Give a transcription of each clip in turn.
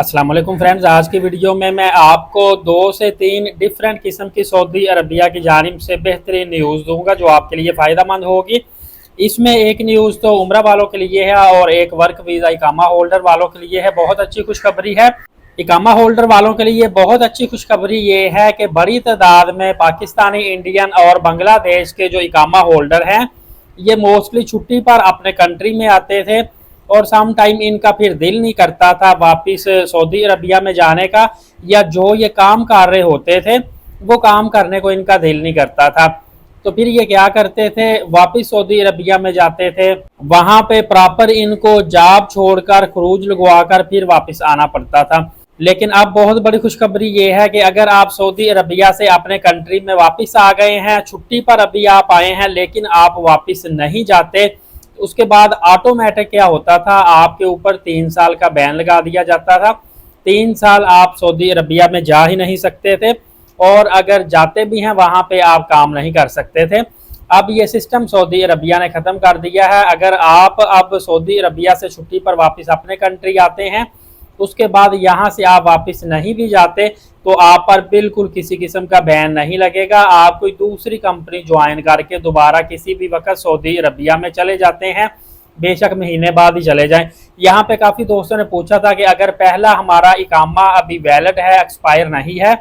अस्सलाम वालेकुम फ्रेंड्स, आज की वीडियो में मैं आपको 2 से 3 डिफरेंट किस्म की सऊदी अरबिया की जानिब से बेहतरीन न्यूज़ दूंगा जो आपके लिए फ़ायदेमंद होगी। इसमें एक न्यूज़ तो उम्रा वालों के लिए है और एक वर्क वीज़ा इकामा होल्डर वालों के लिए है। बहुत अच्छी खुशखबरी है। इकामा होल्डर वालों के लिए बहुत अच्छी खुशखबरी ये है कि बड़ी तादाद में पाकिस्तानी, इंडियन और बांग्लादेश के जो इकामा होल्डर हैं ये मोस्टली छुट्टी पर अपने कंट्री में आते थे और सम टाइम इनका फिर दिल नहीं करता था वापस सऊदी अरबिया में जाने का, या जो ये काम कर रहे होते थे वो काम करने को इनका दिल नहीं करता था। तो फिर ये क्या करते थे, वापस सऊदी अरबिया में जाते थे, वहां पे प्रॉपर इनको जॉब छोड़कर खरूज लगवाकर फिर वापस आना पड़ता था। लेकिन अब बहुत बड़ी खुशखबरी ये है कि अगर आप सऊदी अरबिया से अपने कंट्री में वापस आ गए हैं, छुट्टी पर अभी आप आए हैं लेकिन आप वापस नहीं जाते, उसके बाद ऑटोमेटिक क्या होता था, आपके ऊपर 3 साल का बैन लगा दिया जाता था। 3 साल आप सऊदी अरबिया में जा ही नहीं सकते थे और अगर जाते भी हैं वहां पे आप काम नहीं कर सकते थे। अब ये सिस्टम सऊदी अरबिया ने ख़त्म कर दिया है। अगर आप अब सऊदी अरबिया से छुट्टी पर वापस अपने कंट्री आते हैं, उसके बाद यहाँ से आप वापस नहीं भी जाते तो आप पर बिल्कुल किसी किस्म का बैन नहीं लगेगा। आप कोई दूसरी कंपनी ज्वाइन करके दोबारा किसी भी वक्त सऊदी अरबिया में चले जाते हैं, बेशक महीने बाद ही चले जाएं। यहाँ पे काफ़ी दोस्तों ने पूछा था कि अगर पहला हमारा इकामा अभी वैलिड है, एक्सपायर नहीं है,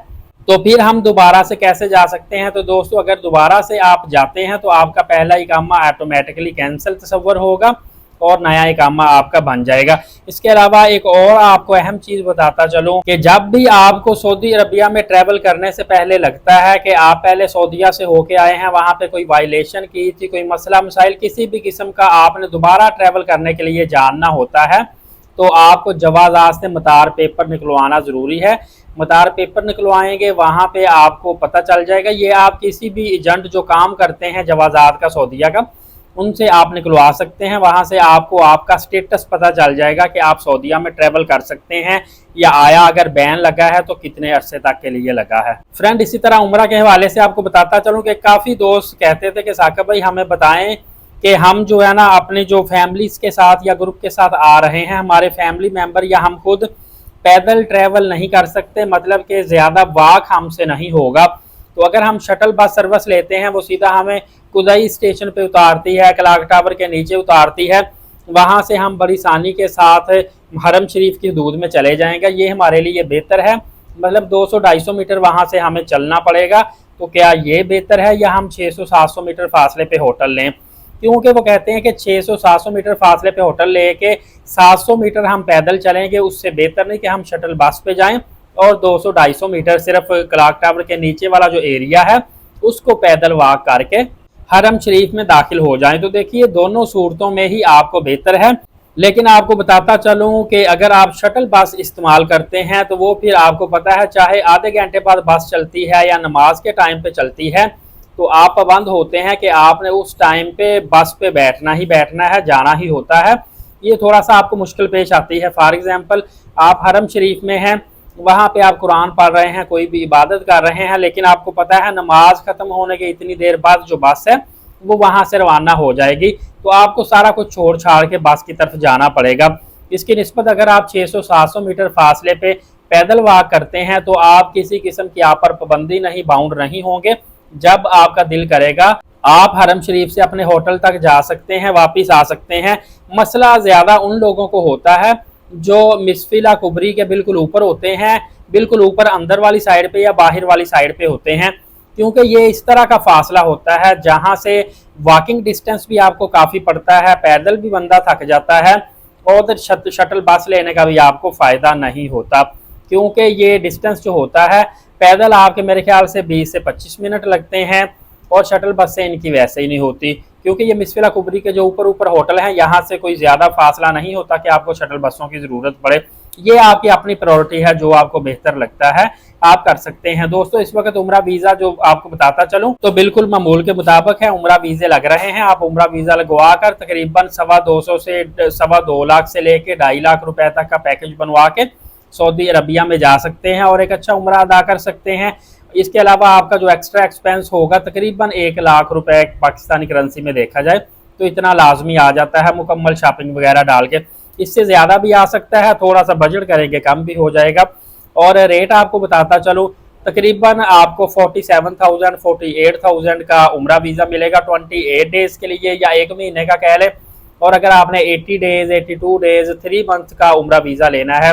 तो फिर हम दोबारा से कैसे जा सकते हैं। तो दोस्तों, अगर दोबारा से आप जाते हैं तो आपका पहला इकामा ऑटोमेटिकली कैंसिल तस्वर होगा और नया इकामा आपका बन जाएगा। इसके अलावा एक और आपको अहम चीज़ बताता चलूं कि जब भी आपको सऊदी अरबिया में ट्रैवल करने से पहले लगता है कि आप पहले सऊदीया से होके आए हैं, वहां पे कोई वायलेशन की थी, कोई मसला मसाइल किसी भी किस्म का आपने दोबारा ट्रैवल करने के लिए जानना होता है, तो आपको जवाज़ात से मतार पेपर निकलवाना ज़रूरी है। मतार पेपर निकलवाएंगे, वहाँ पे आपको पता चल जाएगा। ये आप किसी भी एजेंट जो काम करते हैं जवाज़ात का सऊदीया का, उनसे आप निकलवा सकते हैं। वहाँ से आपको आपका स्टेटस पता चल जाएगा कि आप सऊदीया में ट्रैवल कर सकते हैं या आया, अगर बैन लगा है तो कितने अरसे तक के लिए लगा है। फ्रेंड, इसी तरह उम्रा के हवाले से आपको बताता चलूँ कि काफ़ी दोस्त कहते थे कि साकिब भाई हमें बताएं कि हम जो है ना अपनी जो फैमिलीज के साथ या ग्रुप के साथ आ रहे हैं, हमारे फैमिली मेम्बर या हम खुद पैदल ट्रैवल नहीं कर सकते, मतलब कि ज़्यादा वाक हमसे नहीं होगा। तो अगर हम शटल बस सर्विस लेते हैं, वो सीधा हमें कुदाई स्टेशन पे उतारती है, क्लॉक टावर के नीचे उतारती है, वहाँ से हम बड़ी आसानी के साथ हरम शरीफ की हदूद में चले जाएंगे। ये हमारे लिए बेहतर है, मतलब 200-250 मीटर वहाँ से हमें चलना पड़ेगा। तो क्या ये बेहतर है या हम 600-700 मीटर फासले पे होटल लें? क्योंकि वो कहते हैं कि 600-700 मीटर फासले पे होटल लेके 700 मीटर हम पैदल चलेंगे, उससे बेहतर नहीं कि हम शटल बस पे जाएं और 200-250 मीटर सिर्फ क्लॉक टावर के नीचे वाला जो एरिया है उसको पैदल वॉक करके हरम शरीफ में दाखिल हो जाएं। तो देखिए, दोनों सूरतों में ही आपको बेहतर है। लेकिन आपको बताता चलूं कि अगर आप शटल बस इस्तेमाल करते हैं तो वो फिर आपको पता है, चाहे आधे घंटे बाद बस चलती है या नमाज के टाइम पे चलती है, तो आप पाबंद होते हैं कि आपने उस टाइम पे बस पे बैठना ही बैठना है, जाना ही होता है। ये थोड़ा सा आपको मुश्किल पेश आती है। फॉर एग्जाम्पल, आप हरम शरीफ में हैं, वहाँ पे आप कुरान पढ़ रहे हैं, कोई भी इबादत कर रहे हैं, लेकिन आपको पता है नमाज खत्म होने के इतनी देर बाद जो बस है वो वहाँ से रवाना हो जाएगी, तो आपको सारा कुछ छोड़ छाड़ के बस की तरफ जाना पड़ेगा। इसकी निस्बत अगर आप 600-700 मीटर फासले पे पैदल वॉक करते हैं तो आप किसी किस्म की आप पर पाबंदी नहीं, बाउंड नहीं होंगे। जब आपका दिल करेगा आप हरम शरीफ से अपने होटल तक जा सकते हैं, वापस आ सकते हैं। मसला ज़्यादा उन लोगों को होता है जो मिसफिला कुबरी के बिल्कुल ऊपर होते हैं, बिल्कुल ऊपर अंदर वाली साइड पे या बाहर वाली साइड पे होते हैं, क्योंकि ये इस तरह का फासला होता है जहाँ से वॉकिंग डिस्टेंस भी आपको काफ़ी पड़ता है, पैदल भी बंदा थक जाता है और शटल बस लेने का भी आपको फ़ायदा नहीं होता, क्योंकि ये डिस्टेंस जो होता है पैदल आपके मेरे ख्याल से 20 से 25 मिनट लगते हैं और शटल बस से इनकी वैसे ही नहीं होती, क्योंकि ये मिसफिला कुबरी के जो ऊपर ऊपर होटल हैं यहाँ से कोई ज़्यादा फासला नहीं होता कि आपको शटल बसों की ज़रूरत पड़े। ये आपकी अपनी प्रायोरिटी है, जो आपको बेहतर लगता है आप कर सकते हैं। दोस्तों, इस वक्त उम्रा वीज़ा जो आपको बताता चलूँ तो बिल्कुल मामूल के मुताबिक है, उम्रा वीज़े लग रहे हैं। आप उम्रा वीज़ा लगवा कर तकरीबन 225 से 2.25 लाख से लेके 2.5 लाख रुपए तक का पैकेज बनवा के सऊदी अरबिया में जा सकते हैं और एक अच्छा उम्रा अदा कर सकते हैं। इसके अलावा आपका जो एक्स्ट्रा एक्सपेंस होगा तकरीबन 1 लाख रुपए पाकिस्तानी करेंसी में देखा जाए तो इतना लाजमी आ जाता है, मुकम्मल शॉपिंग वगैरह डाल के। इससे ज़्यादा भी आ सकता है, थोड़ा सा बजट करेंगे कम भी हो जाएगा। और रेट आपको बताता चलूँ, तकरीबन आपको 47,000 48,000 का उम्रा वीज़ा मिलेगा 28 डेज के लिए या 1 महीने का कह लें। और अगर आपने 80 डेज 82 डेज 3 मंथ का उम्रा वीज़ा लेना है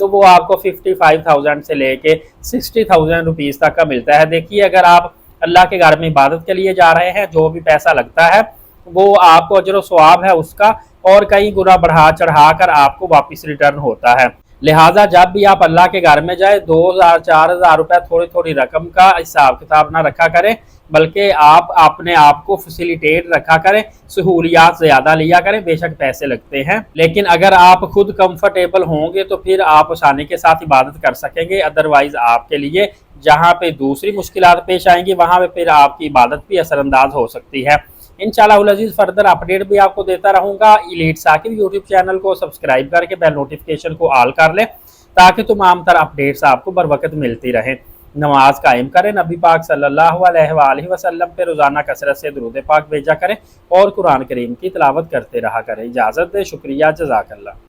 तो वो आपको 55,000 से लेके 60,000 रुपीज़ तक का मिलता है। देखिए, अगर आप अल्लाह के घर में इबादत के लिए जा रहे हैं, जो भी पैसा लगता है वो आपको अजर सवाब है उसका और कई गुना बढ़ा चढ़ा कर आपको वापस रिटर्न होता है। लिहाजा जब भी आप अल्लाह के घर में जाए 2,000 4,000 रुपये थोड़ी थोड़ी रकम का हिसाब किताब ना रखा करें, बल्कि आप अपने आप को फैसिलिटेट रखा करें, सहूलियात ज़्यादा लिया करें। बेशक पैसे लगते हैं, लेकिन अगर आप खुद कंफर्टेबल होंगे तो फिर आप आसानी के साथ इबादत कर सकेंगे। अदरवाइज आपके लिए जहाँ पे दूसरी मुश्किलात पेश आएंगी वहाँ पे फिर आपकी इबादत भी असरअंदाज हो सकती है। इंशाअल्लाह अज़ीज़ फर्दर अपडेट भी आपको देता रहूँगा। एलीट साकिब यूट्यूब चैनल को सब्सक्राइब करके बेल नोटिफिकेशन को ऑल कर लें ताकि तमाम तर अपडेट्स आपको बर वक्त मिलती रहें। नमाज कायम करें, नबी पाक सल्लल्लाहु अलैहि वसल्लम पे रोज़ाना कसरत से दुरूद पाक भेजा करें और कुरान करीम की तिलावत करते रहा करें। इजाज़त दे, शुक्रिया, जज़ाकल्लाह।